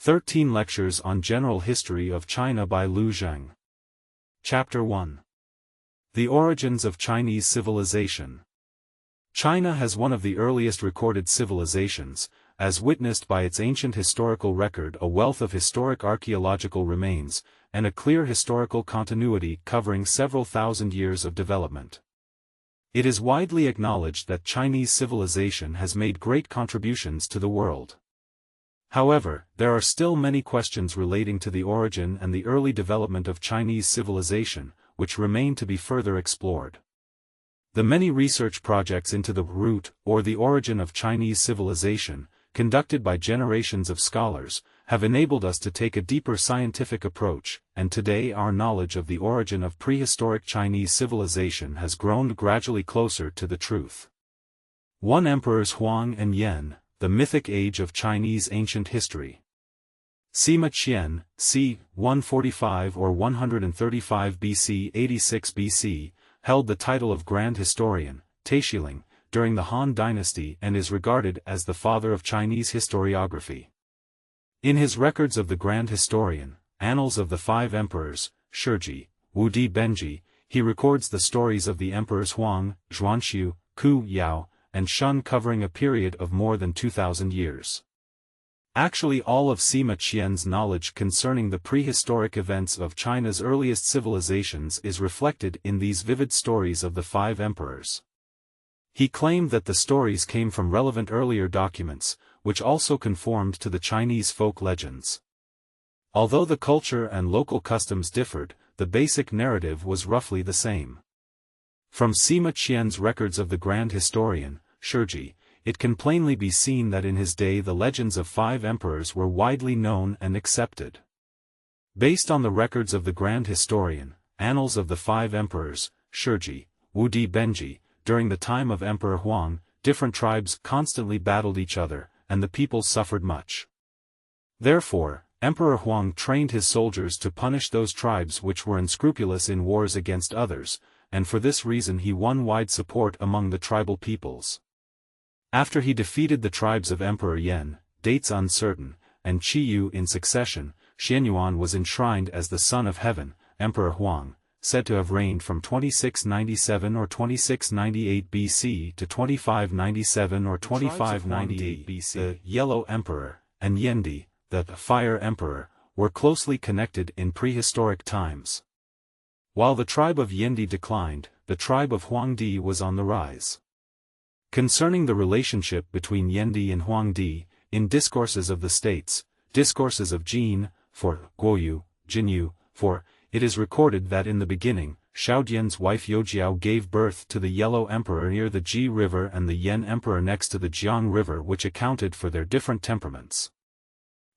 13 Lectures on General History of China by Liu Zheng. Chapter 1. The Origins of Chinese Civilization. China has one of the earliest recorded civilizations, as witnessed by its ancient historical record, a wealth of historic archaeological remains, and a clear historical continuity covering several thousand years of development. It is widely acknowledged that Chinese civilization has made great contributions to the world. However, there are still many questions relating to the origin and the early development of Chinese civilization, which remain to be further explored. The many research projects into the root, or the origin of Chinese civilization, conducted by generations of scholars, have enabled us to take a deeper scientific approach, and today our knowledge of the origin of prehistoric Chinese civilization has grown gradually closer to the truth. 1. Emperors Huang and Yan, the mythic age of Chinese ancient history. Sima Qian, c. 145 or 135 BC 86 BC, held the title of Grand Historian, Taixilin, during the Han Dynasty and is regarded as the father of Chinese historiography. In his Records of the Grand Historian, Annals of the Five Emperors, Shiji, Wudi Benji, he records the stories of the emperors Huang, Zhuanxiu, Ku Yao, and Shun covering a period of more than 2,000 years. Actually, all of Sima Qian's knowledge concerning the prehistoric events of China's earliest civilizations is reflected in these vivid stories of the five emperors. He claimed that the stories came from relevant earlier documents, which also conformed to the Chinese folk legends. Although the culture and local customs differed, the basic narrative was roughly the same. From Sima Qian's Records of the Grand Historian, Shiji, it can plainly be seen that in his day the legends of five emperors were widely known and accepted. Based on the Records of the Grand Historian, Annals of the Five Emperors, Shiji, Wudi Benji, during the time of Emperor Huang, different tribes constantly battled each other, and the people suffered much. Therefore, Emperor Huang trained his soldiers to punish those tribes which were unscrupulous in wars against others, and for this reason he won wide support among the tribal peoples. After he defeated the tribes of Emperor Yan, dates uncertain, and Qiyu in succession, Yuan was enshrined as the son of heaven. Emperor Huang, said to have reigned from 2697 or 2698 BC to 2597 or 2598 BC. The Yellow Emperor, and Yendi, the Fire Emperor, were closely connected in prehistoric times. While the tribe of Yendi declined, the tribe of Huangdi was on the rise. Concerning the relationship between Yendi and Huangdi, in Discourses of the States, Discourses of Jin, for Guoyu, Jinyu, for, it is recorded that in the beginning, Shaodian's wife Youjiao gave birth to the Yellow Emperor near the Ji River and the Yan Emperor next to the Jiang River, which accounted for their different temperaments.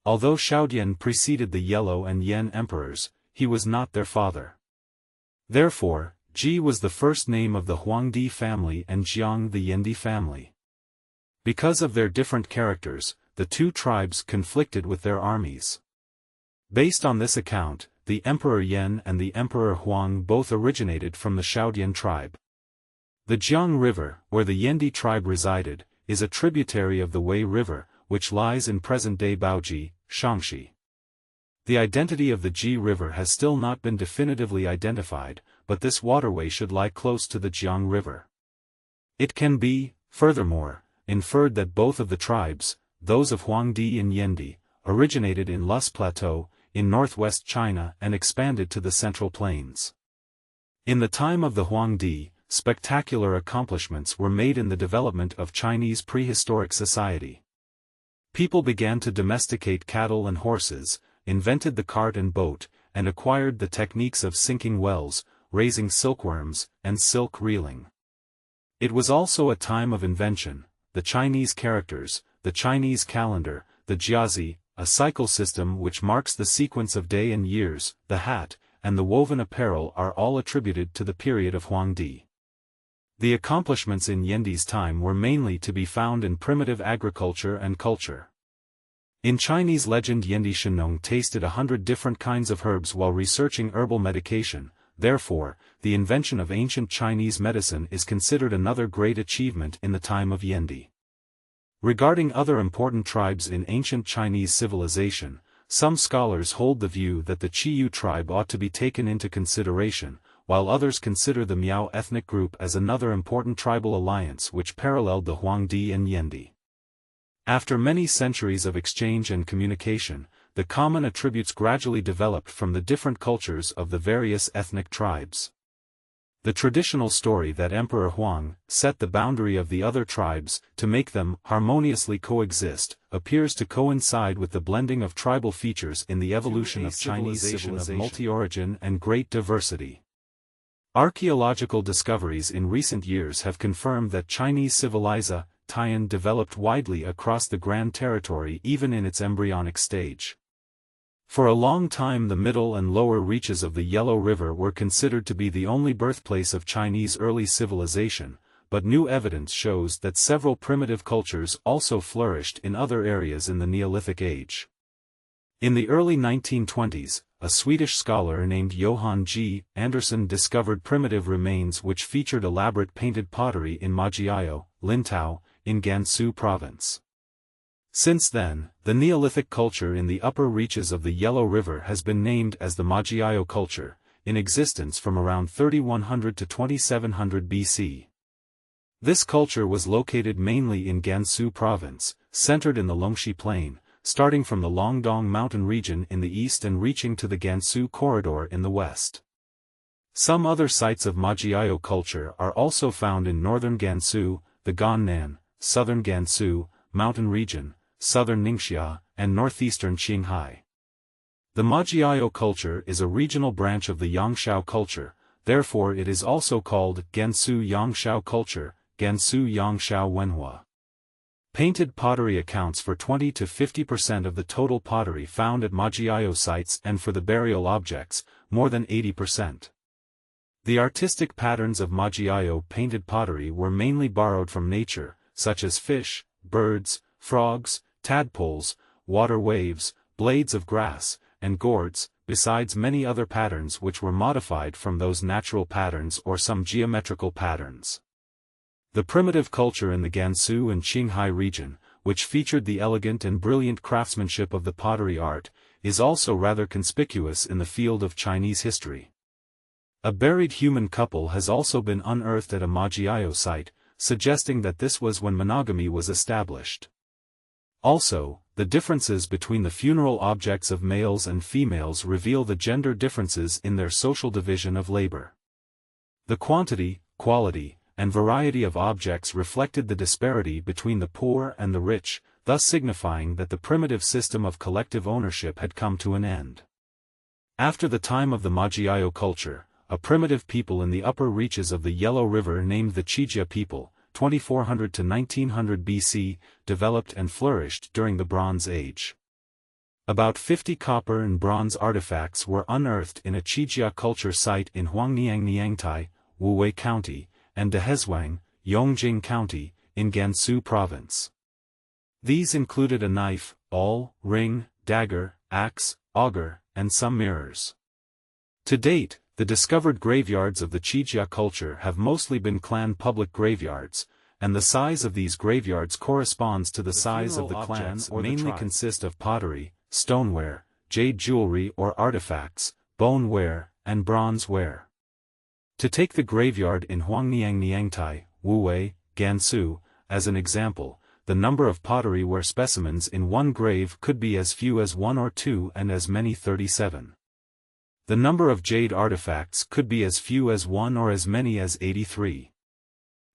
Although Shaodian preceded the Yellow and Yan Emperors, he was not their father. Therefore, Ji was the first name of the Huangdi family and Jiang the Yendi family. Because of their different characters, the two tribes conflicted with their armies. Based on this account, the Emperor Yan and the Emperor Huang both originated from the Shaodian tribe. The Jiang River, where the Yendi tribe resided, is a tributary of the Wei River, which lies in present-day Baoji, Shaanxi. The identity of the Ji River has still not been definitively identified, but this waterway should lie close to the Jiang River. It can be, furthermore, inferred that both of the tribes, those of Huangdi and Yendi, originated in Lus Plateau, in northwest China and expanded to the Central Plains. In the time of the Huangdi, spectacular accomplishments were made in the development of Chinese prehistoric society. People began to domesticate cattle and horses, invented the cart and boat, and acquired the techniques of sinking wells, raising silkworms, and silk reeling. It was also a time of invention. The Chinese characters, the Chinese calendar, the jiazi, a cycle system which marks the sequence of day and years, the hat, and the woven apparel are all attributed to the period of Huangdi. The accomplishments in Yendi's time were mainly to be found in primitive agriculture and culture. In Chinese legend, Yendi Shenong tasted 100 different kinds of herbs while researching herbal medication. Therefore, the invention of ancient Chinese medicine is considered another great achievement in the time of Yendi. Regarding other important tribes in ancient Chinese civilization, some scholars hold the view that the Qiyu tribe ought to be taken into consideration, while others consider the Miao ethnic group as another important tribal alliance which paralleled the Huangdi and Yendi. After many centuries of exchange and communication, the common attributes gradually developed from the different cultures of the various ethnic tribes. The traditional story that Emperor Huang set the boundary of the other tribes to make them harmoniously coexist appears to coincide with the blending of tribal features in the evolution of Chinese civilization of multi-origin and great diversity. Archaeological discoveries in recent years have confirmed that Chinese civilization developed widely across the Grand Territory even in its embryonic stage. For a long time the middle and lower reaches of the Yellow River were considered to be the only birthplace of Chinese early civilization, but new evidence shows that several primitive cultures also flourished in other areas in the Neolithic Age. In the early 1920s, a Swedish scholar named Johan G. Andersson discovered primitive remains which featured elaborate painted pottery in Magyario, Lintau, in Gansu province. Since then, the Neolithic culture in the upper reaches of the Yellow River has been named as the Magyario culture, in existence from around 3100 to 2700 BC. This culture was located mainly in Gansu province, centered in the Longxi Plain, starting from the Longdong mountain region in the east and reaching to the Gansu corridor in the west. Some other sites of Magyario culture are also found in northern Gansu, the Gannan, southern Gansu, mountain region, southern Ningxia, and northeastern Qinghai. The Magyario culture is a regional branch of the Yangshao culture, therefore it is also called Gansu Yangshao culture, Gansu Yangshao Wenhua. Painted pottery accounts for 20 to 50% of the total pottery found at Magyario sites, and for the burial objects, more than 80%. The artistic patterns of Magyario painted pottery were mainly borrowed from nature, such as fish, birds, frogs, tadpoles, water waves, blades of grass, and gourds, besides many other patterns which were modified from those natural patterns or some geometrical patterns. The primitive culture in the Gansu and Qinghai region, which featured the elegant and brilliant craftsmanship of the pottery art, is also rather conspicuous in the field of Chinese history. A buried human couple has also been unearthed at a Magyario site, suggesting that this was when monogamy was established. Also, the differences between the funeral objects of males and females reveal the gender differences in their social division of labor. The quantity, quality, and variety of objects reflected the disparity between the poor and the rich, thus signifying that the primitive system of collective ownership had come to an end. After the time of the Magyario culture, a primitive people in the upper reaches of the Yellow River named the Qijia people, 2400 to 1900 BC, developed and flourished during the Bronze Age. About 50 copper and bronze artifacts were unearthed in a Qijia culture site in Huangniang Niangtai, Wuwei County, and Dehezhuang, Yongjing County, in Gansu province. These included a knife, awl, ring, dagger, axe, auger, and some mirrors. To date, the discovered graveyards of the Qijia culture have mostly been clan public graveyards, and the size of these graveyards corresponds to the size of the clans or mainly consist of pottery, stoneware, jade jewelry or artifacts, boneware, and bronzeware. To take the graveyard in Huangniang Niangtai, Wuwei, Gansu, as an example, the number of pottery ware specimens in one grave could be as few as 1 or 2 and as many 37. The number of jade artifacts could be as few as 1 or as many as 83.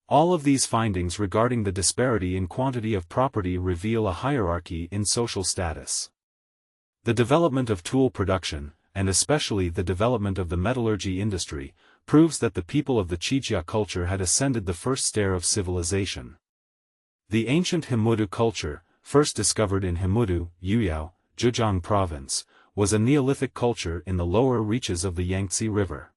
All of these findings regarding the disparity in quantity of property reveal a hierarchy in social status. The development of tool production, and especially the development of the metallurgy industry, proves that the people of the Qijia culture had ascended the first stair of civilization. The ancient Hemudu culture, first discovered in Hemudu, Yuyao, Zhejiang province, was a Neolithic culture in the lower reaches of the Yangtze River.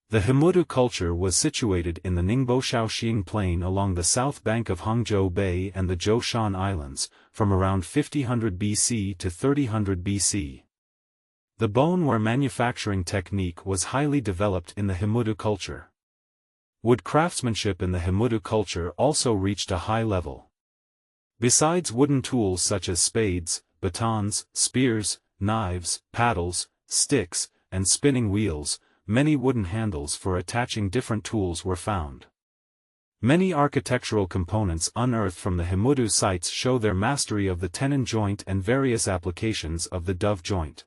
The Hemudu culture was situated in the Ningbo Shaoxing Plain along the south bank of Hangzhou Bay and the Zhoushan Islands, from around 5000 BC to 3000 BC. The boneware manufacturing technique was highly developed in the Hemudu culture. Wood craftsmanship in the Hemudu culture also reached a high level. Besides wooden tools such as spades, batons, spears, knives, paddles, sticks, and spinning wheels. Many wooden handles for attaching different tools were found. Many architectural components unearthed from the Himudu sites show their mastery of the tenon joint and various applications of the dove joint.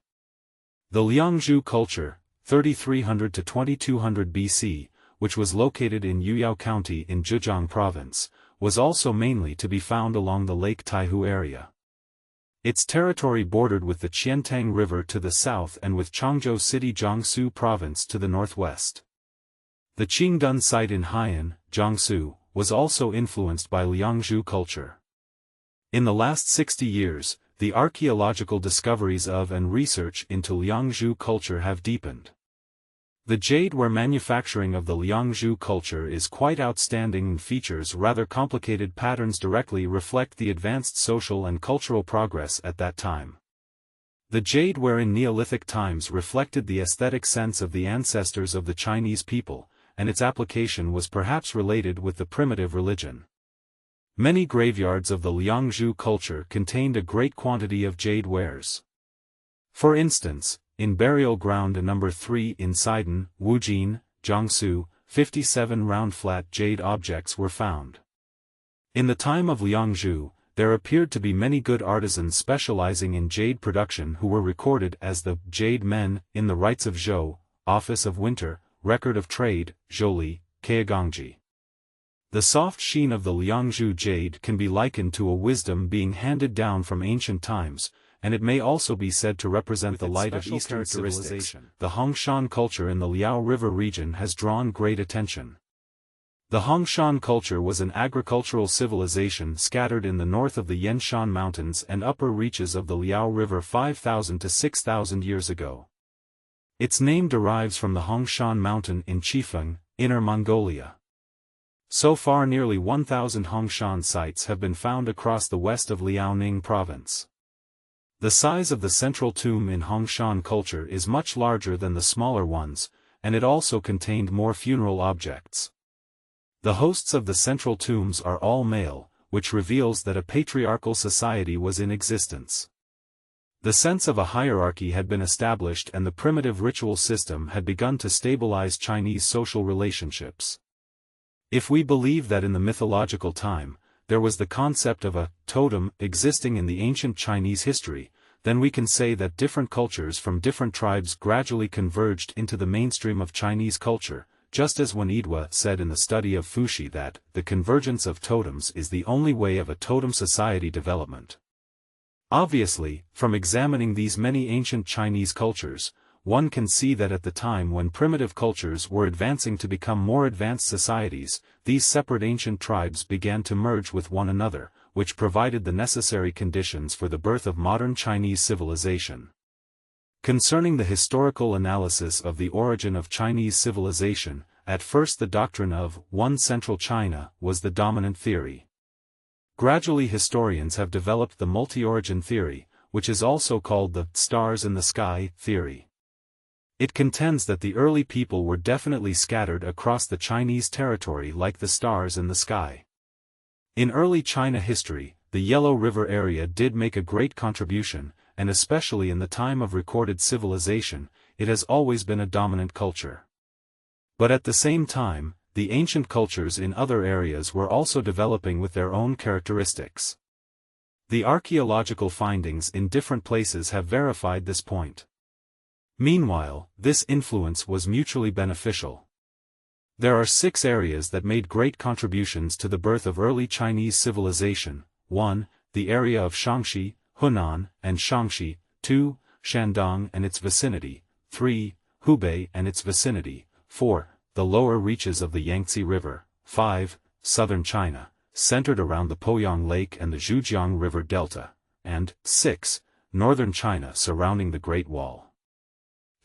The Liangzhu culture, 3300 to 2200 BC, which was located in Yuyao County in Zhejiang Province, was also mainly to be found along the Lake Taihu area. Its territory bordered with the Qiantang River to the south and with Changzhou City Jiangsu Province to the northwest. The Qingdun site in Haiyan, Jiangsu, was also influenced by Liangzhu culture. In the last 60 years, the archaeological discoveries of and research into Liangzhu culture have deepened. The jadeware manufacturing of the Liangzhu culture is quite outstanding and features rather complicated patterns directly reflect the advanced social and cultural progress at that time. The jadeware in Neolithic times reflected the aesthetic sense of the ancestors of the Chinese people, and its application was perhaps related with the primitive religion. Many graveyards of the Liangzhu culture contained a great quantity of jade wares. For instance, in burial ground number 3 in Sidon, Wujin, Jiangsu, 57 round-flat jade objects were found. In the time of Liangzhu, there appeared to be many good artisans specializing in jade production who were recorded as the jade men in the Rites of Zhou, Office of Winter, Record of Trade, Zhouli, Keagongji. The soft sheen of the Liangzhu jade can be likened to a wisdom being handed down from ancient times, and it may also be said to represent the light of Eastern civilization. The Hongshan culture in the Liao River region has drawn great attention. The Hongshan culture was an agricultural civilization scattered in the north of the Yanshan Mountains and upper reaches of the Liao River 5,000 to 6,000 years ago. Its name derives from the Hongshan Mountain in Chifeng, Inner Mongolia. So far nearly 1,000 Hongshan sites have been found across the west of Liaoning province. The size of the central tomb in Hongshan culture is much larger than the smaller ones, and it also contained more funeral objects. The hosts of the central tombs are all male, which reveals that a patriarchal society was in existence. The sense of a hierarchy had been established and the primitive ritual system had begun to stabilize Chinese social relationships. If we believe that in the mythological time, there was the concept of a totem existing in the ancient Chinese history, then we can say that different cultures from different tribes gradually converged into the mainstream of Chinese culture, just as Wen Yidua said in the study of Fuxi that the convergence of totems is the only way of a totem society development. Obviously, from examining these many ancient Chinese cultures, one can see that at the time when primitive cultures were advancing to become more advanced societies, these separate ancient tribes began to merge with one another, which provided the necessary conditions for the birth of modern Chinese civilization. Concerning the historical analysis of the origin of Chinese civilization, at first the doctrine of one central China was the dominant theory. Gradually historians have developed the multi-origin theory, which is also called the stars in the sky theory. It contends that the early people were definitely scattered across the Chinese territory like the stars in the sky. In early China history, the Yellow River area did make a great contribution, and especially in the time of recorded civilization, it has always been a dominant culture. But at the same time, the ancient cultures in other areas were also developing with their own characteristics. The archaeological findings in different places have verified this point. Meanwhile, this influence was mutually beneficial. There are 6 areas that made great contributions to the birth of early Chinese civilization. 1. The area of Shaanxi, Hunan, and Shaanxi. 2. Shandong and its vicinity. 3. Hubei and its vicinity. 4. The lower reaches of the Yangtze River. 5. Southern China, centered around the Poyang Lake and the Zhujiang River Delta. And 6. Northern China surrounding the Great Wall.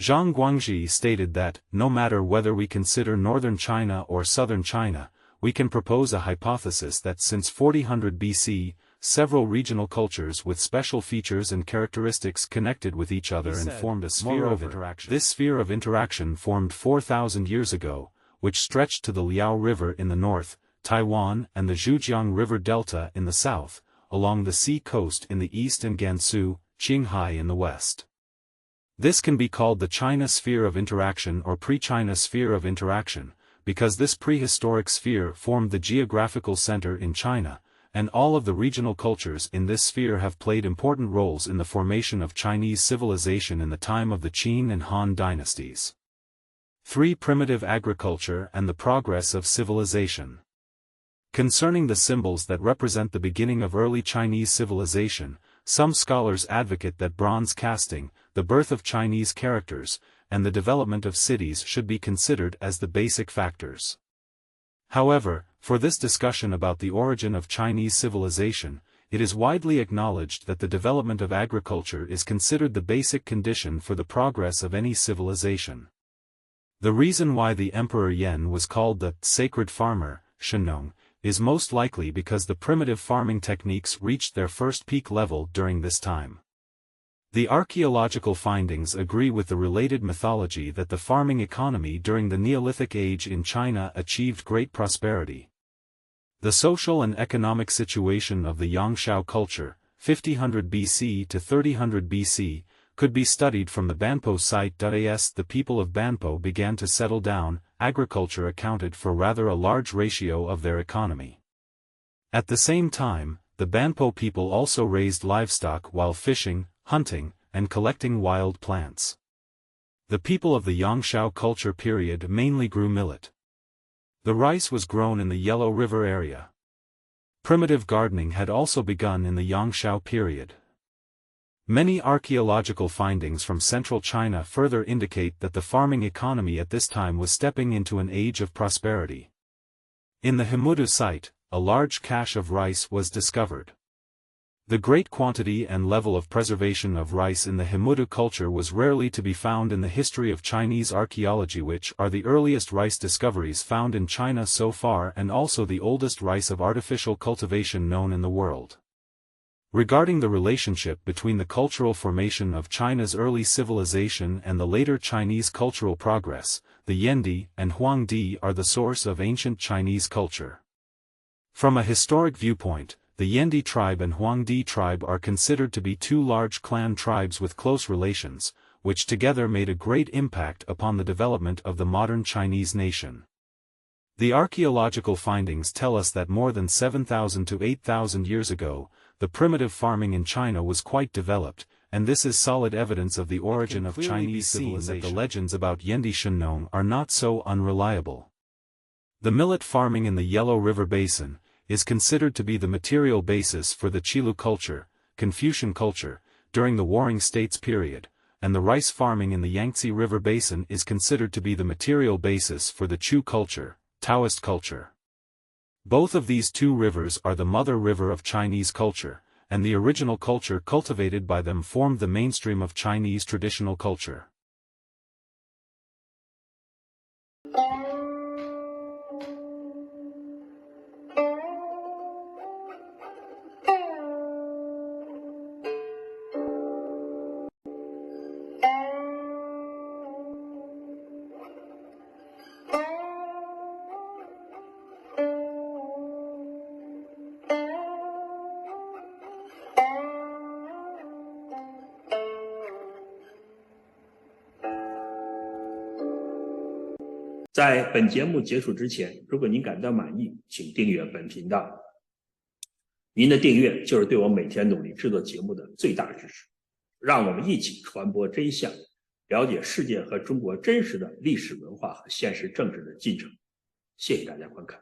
Zhang Guangxi stated that, no matter whether we consider northern China or southern China, we can propose a hypothesis that since 4000 BC, several regional cultures with special features and characteristics connected with each other and formed a sphere of interaction. This sphere of interaction formed 4,000 years ago, which stretched to the Liao River in the north, Taiwan and the Zhujiang River Delta in the south, along the sea coast in the east and Gansu, Qinghai in the west. This can be called the China sphere of interaction or pre-China sphere of interaction, because this prehistoric sphere formed the geographical center in China, and all of the regional cultures in this sphere have played important roles in the formation of Chinese civilization in the time of the Qing and Han dynasties. 3. Primitive agriculture and the progress of civilization. Concerning the symbols that represent the beginning of early Chinese civilization, some scholars advocate that bronze casting, the birth of Chinese characters, and the development of cities should be considered as the basic factors. However, for this discussion about the origin of Chinese civilization, it is widely acknowledged that the development of agriculture is considered the basic condition for the progress of any civilization. The reason why the Emperor Yuan was called the sacred farmer, Shenong, is most likely because the primitive farming techniques reached their first peak level during this time. The archaeological findings agree with the related mythology that the farming economy during the Neolithic Age in China achieved great prosperity. The social and economic situation of the Yangshao culture, 5000 BC to 3000 BC, could be studied from the Banpo site. As the people of Banpo began to settle down, agriculture accounted for rather a large ratio of their economy. At the same time, the Banpo people also raised livestock while fishing, hunting, and collecting wild plants. The people of the Yangshao culture period mainly grew millet. The rice was grown in the Yellow River area. Primitive gardening had also begun in the Yangshao period. Many archaeological findings from central China further indicate that the farming economy at this time was stepping into an age of prosperity. In the Hemudu site, a large cache of rice was discovered. The great quantity and level of preservation of rice in the Hemudu culture was rarely to be found in the history of Chinese archaeology, which are the earliest rice discoveries found in China so far and also the oldest rice of artificial cultivation known in the world. Regarding the relationship between the cultural formation of China's early civilization and the later Chinese cultural progress, the Yendi and Huangdi are the source of ancient Chinese culture. From a historic viewpoint, the Yendi tribe and Huangdi tribe are considered to be two large clan tribes with close relations, which together made a great impact upon the development of the modern Chinese nation. The archaeological findings tell us that more than 7,000 to 8,000 years ago, the primitive farming in China was quite developed, and this is solid evidence of the origin of Chinese civilization. That the legends about Yendi Shenong are not so unreliable. The millet farming in the Yellow River Basin is considered to be the material basis for the Qilu culture, Confucian culture, during the Warring States period, and the rice farming in the Yangtze River Basin is considered to be the material basis for the Chu culture, Taoist culture. Both of these two rivers are the mother river of Chinese culture, and the original culture cultivated by them formed the mainstream of Chinese traditional culture.在本节目结束之前，如果您感到满意，请订阅本频道。您的订阅就是对我每天努力制作节目的最大支持。让我们一起传播真相，了解世界和中国真实的历史文化和现实政治的进程。谢谢大家观看。